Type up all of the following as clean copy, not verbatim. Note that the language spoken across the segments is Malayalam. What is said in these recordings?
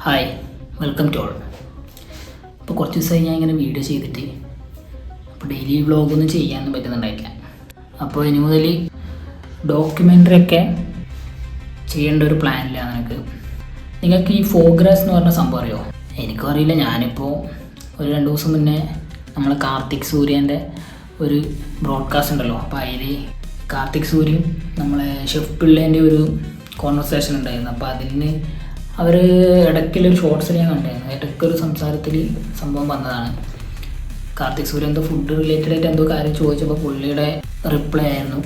Hi, welcome to all. ഇപ്പോൾ കുറച്ച് ദിവസമായി ഞാൻ ഇങ്ങനെ വീഡിയോ ചെയ്തിട്ട് അപ്പോൾ ഡെയിലി വ്ളോഗൊന്നും ചെയ്യാനൊന്നും പറ്റുന്നുണ്ടായിട്ടില്ല. അപ്പോൾ ഇനി മുതൽ ഡോക്യുമെൻ്ററി ഒക്കെ ചെയ്യേണ്ട ഒരു പ്ലാനില്ല. നിങ്ങൾക്ക് ഈ ഫോഗ്രാസ് എന്ന് പറഞ്ഞ സംഭവം അറിയോ? എനിക്കും അറിയില്ല. ഞാനിപ്പോൾ ഒരു 2 ദിവസം മുന്നേ നമ്മളെ കാർത്തിക് സൂര്യൻ്റെ ഒരു ബ്രോഡ്കാസ്റ്റ് ഉണ്ടല്ലോ, അപ്പോൾ അതിൽ കാർത്തിക് സൂര്യൻ നമ്മളെ ഷെഫ് പിള്ളേൻ്റെ ഒരു കോൺവെർസേഷൻ ഉണ്ടായിരുന്നു. അപ്പോൾ അതിന് അവർ ഇടയ്ക്കുള്ളൊരു ഷോർട്സിൽ ഞാൻ കണ്ടായിരുന്നു. ഇടയ്ക്കൊരു സംസാരത്തിൽ സംഭവം വന്നതാണ്. കാർത്തിക് സൂര്യൻ എന്തോ ഫുഡ് റിലേറ്റഡ് ആയിട്ട് എന്തോ കാര്യം ചോദിച്ചപ്പോൾ പുള്ളിയുടെ റിപ്ലൈ ആയിരുന്നു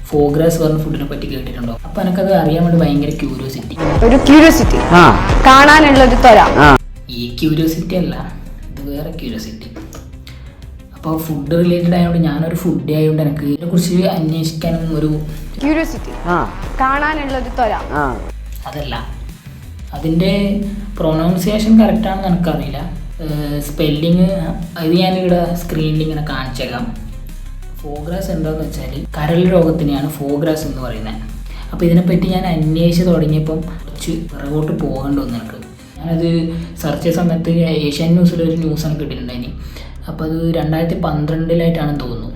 ഫോഗ്രാസ് പറഞ്ഞ ഫുഡിനെ പറ്റി കേട്ടിട്ടുണ്ടോ? അപ്പോൾ എനിക്കത് അറിയാൻ വേണ്ടി ഭയങ്കര ക്യൂരിയോസിറ്റി കാണാനുള്ള ഒരു ത്വര. ഈ ക്യൂരിയോസിറ്റി അല്ല, ഇത് വേറെ ക്യൂരിയോസിറ്റി. അപ്പോൾ ഫുഡ് റിലേറ്റഡ് ആയതുകൊണ്ട് ഞാനൊരു ഫുഡ് ആയതുകൊണ്ട് എനിക്ക് ഇതിനെക്കുറിച്ച് അന്വേഷിക്കാനും ഒരു ക്യൂരിയോസിറ്റി, കാണാനുള്ള ഒരു ത്വര. അതല്ല, അതിൻ്റെ പ്രൊനൗൺസിയേഷൻ കറക്റ്റാണെന്ന് എനിക്കറിയില്ല. സ്പെല്ലിങ് അത് ഞാനിവിടെ സ്ക്രീനിൽ ഇങ്ങനെ കാണിച്ചേക്കാം. ഫോഗ്രാസ് എന്താണെന്ന് വെച്ചാൽ കരൾ രോഗത്തിനെയാണ് ഫോഗ്രാസ് എന്ന് പറയുന്നത്. അപ്പോൾ ഇതിനെപ്പറ്റി ഞാൻ അന്വേഷിച്ച് തുടങ്ങിയപ്പം കുറച്ച് പിറകോട്ട് പോകേണ്ടി വന്നു എനിക്ക്. ഞാനത് സെർച്ച് ചെയ്ത സമയത്ത് ഏഷ്യൻ ന്യൂസിലൊരു ന്യൂസാണ് കിട്ടിയിട്ടുണ്ടായിന്. അപ്പോൾ അത് 2012 തോന്നുന്നു.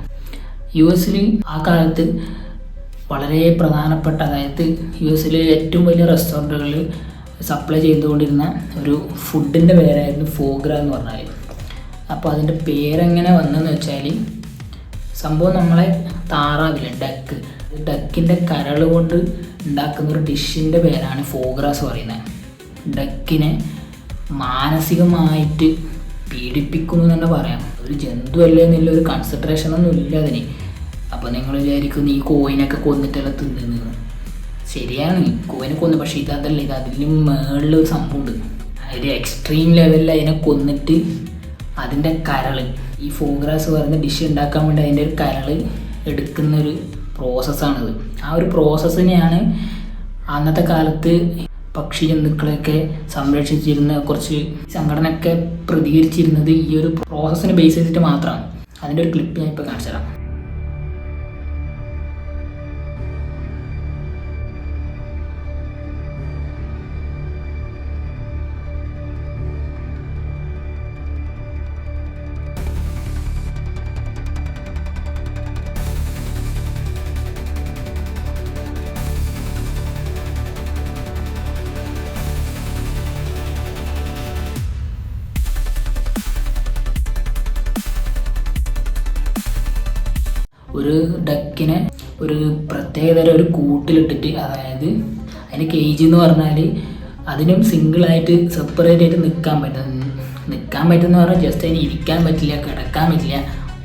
US ആ കാലത്ത് വളരെ പ്രധാനപ്പെട്ട, അതായത് US ഏറ്റവും വലിയ റെസ്റ്റോറൻറ്റുകളിൽ സപ്ലൈ ചെയ്തുകൊണ്ടിരുന്ന ഒരു ഫുഡിൻ്റെ പേരായിരുന്നു ഫോഗ്ര എന്ന് പറഞ്ഞാൽ. അപ്പോൾ അതിൻ്റെ പേരെങ്ങനെ വന്നതെന്ന് വെച്ചാൽ സംഭവം നമ്മളെ താറാവില്ല, ഡക്കിൻ്റെ കരൾ കൊണ്ട് ഉണ്ടാക്കുന്ന ഒരു ഡിഷിൻ്റെ പേരാണ് ഫോഗ്രാസ് പറയുന്നത്. ഡക്കിനെ മാനസികമായിട്ട് പീഡിപ്പിക്കുന്നു തന്നെ പറയാം. ഒരു ജന്തു അല്ലേ എന്നുള്ള ഒരു കൺസിഡറേഷനൊന്നും ഇല്ല അതിന്. അപ്പോൾ നിങ്ങൾ വിചാരിക്കും ഈ കോയിനൊക്കെ കൊന്നിട്ടല്ല തിന്നുന്നത്. ശരിയാണ്, കോയിനെ കൊന്നു, പക്ഷേ ഇതല്ല, ഇത് അതിലും മേളിലൊരു സംഭവമുണ്ട്. അതിൽ എക്സ്ട്രീം ലെവലിൽ അതിനെ കൊന്നിട്ട് അതിൻ്റെ കരൾ, ഈ ഫോഗ്രാസ് പറയുന്ന ഡിഷ് ഉണ്ടാക്കാൻ വേണ്ടി അതിൻ്റെ ഒരു കരൾ എടുക്കുന്നൊരു പ്രോസസ്സാണിത്. ആ ഒരു പ്രോസസ്സിനെയാണ് അന്നത്തെ കാലത്ത് പക്ഷി ജന്തുക്കളെയൊക്കെ സംരക്ഷിച്ചിരുന്ന കുറച്ച് സംഘടനയൊക്കെ പ്രതികരിച്ചിരുന്നത് ഈ ഒരു പ്രോസസ്സിനെ ബേസ് ചെയ്തിട്ട് മാത്രമാണ്. അതിൻ്റെ ഒരു ക്ലിപ്പ് ഞാൻ ഇപ്പോൾ കാണിച്ചു തരാം. ഒരു ഡക്കിനെ ഒരു പ്രത്യേകതരം ഒരു കൂട്ടിലിട്ടിട്ട്, അതായത് അതിന് കേജ് എന്ന് പറഞ്ഞാൽ അതിനും സിംഗിളായിട്ട് സെപ്പറേറ്റ് ആയിട്ട് നിൽക്കാൻ പറ്റുന്ന പറഞ്ഞാൽ ജസ്റ്റ് അതിന് ഇരിക്കാൻ പറ്റില്ല, കിടക്കാൻ പറ്റില്ല,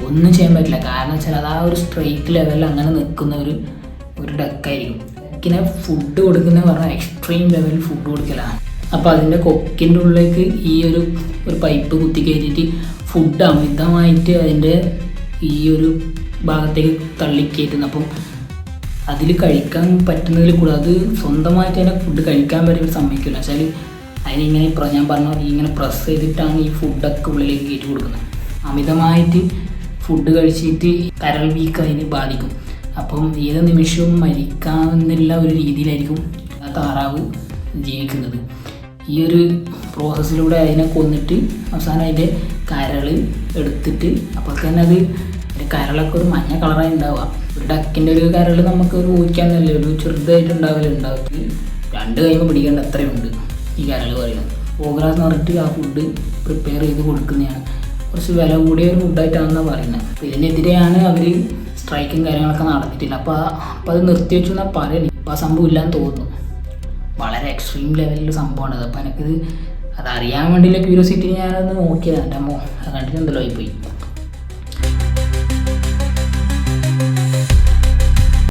ഒന്നും ചെയ്യാൻ പറ്റില്ല. കാരണം വെച്ചാൽ അത് ആ ഒരു സ്ട്രെയിറ്റ് ലെവലിൽ അങ്ങനെ നിൽക്കുന്ന ഒരു ഡക്കായിരിക്കും. ഡക്കിനെ ഫുഡ് കൊടുക്കുന്നത് പറഞ്ഞാൽ എക്സ്ട്രീം ലെവലിൽ ഫുഡ് കൊടുക്കലാണ്. അപ്പോൾ അതിൻ്റെ കൊക്കിൻ്റെ ഉള്ളിലേക്ക് ഈ ഒരു പൈപ്പ് കുത്തി കയറ്റിയിട്ട് ഫുഡ് അമിതമായിട്ട് അതിൻ്റെ ഈ ഒരു ഭാഗത്തേക്ക് തള്ളിക്കയറ്റുന്നു. അപ്പം അതിൽ കഴിക്കാൻ പറ്റുന്നതിൽ കൂടെ അത് സ്വന്തമായിട്ട് അതിനെ ഫുഡ് കഴിക്കാൻ പറ്റുമ്പോൾ സമ്മതിക്കില്ല. വെച്ചാൽ അതിനിങ്ങനെ ഞാൻ പറഞ്ഞ ഇങ്ങനെ പ്രസ് ചെയ്തിട്ടാണ് ഈ ഫുഡൊക്കെ ഉള്ളിലേക്ക് കയറ്റി കൊടുക്കുന്നത്. അമിതമായിട്ട് ഫുഡ് കഴിച്ചിട്ട് കരൾ വീക്ക് അതിന് ബാധിക്കും. അപ്പം ഏത് നിമിഷവും മരിക്കാമെന്നുള്ള ഒരു രീതിയിലായിരിക്കും ആ താറാവ് ജീവിക്കുന്നത്. ഈ ഒരു പ്രോസസ്സിലൂടെ അതിനെ കൊന്നിട്ട് അവസാനം അതിൻ്റെ കരൾ എടുത്തിട്ട്, അപ്പോൾ തന്നെ അത് കരളൊക്കെ ഒരു മഞ്ഞ കളറായി ഉണ്ടാവുക. ഒരു ഡക്കിൻ്റെ ഒരു കരൾ നമുക്ക് ഒരു ഊഹിക്കാനല്ലേ, ഒരു ചെറുതായിട്ട് ഉണ്ടാവും. 2 കൈമ പിടിക്കേണ്ട അത്രയുണ്ട് ഈ കരൾ പറയുന്നത്. ഫോഗ്രാസ് എന്ന് പറഞ്ഞിട്ട് ആ ഫുഡ് പ്രിപ്പയർ ചെയ്ത് കൊടുക്കുന്നതാണ്. കുറച്ച് വില കൂടിയ ഒരു ഫുഡായിട്ടാണെന്നാണ് പറയുന്നത്. അപ്പോൾ ഇതിനെതിരെയാണ് അവർ സ്ട്രൈക്കും കാര്യങ്ങളൊക്കെ നടത്തിയിട്ടില്ല. അപ്പോൾ അത് നിർത്തിവെച്ചു എന്നാണ് പറയുന്നത്. ഇപ്പോൾ ആ സംഭവം ഇല്ലാന്ന് തോന്നുന്നു. വളരെ എക്സ്ട്രീം ലെവലിൽ സംഭവമാണ്. അപ്പോൾ എനിക്കിത് അതറിയാൻ വേണ്ടിയുള്ള ക്യൂരിയോസിറ്റി ഞാനത് നോക്കിയതാണ്. എൻ്റെ അമ്മോ, അത് കണ്ടിട്ടുണ്ടല്ലോ ആയിപ്പോയി.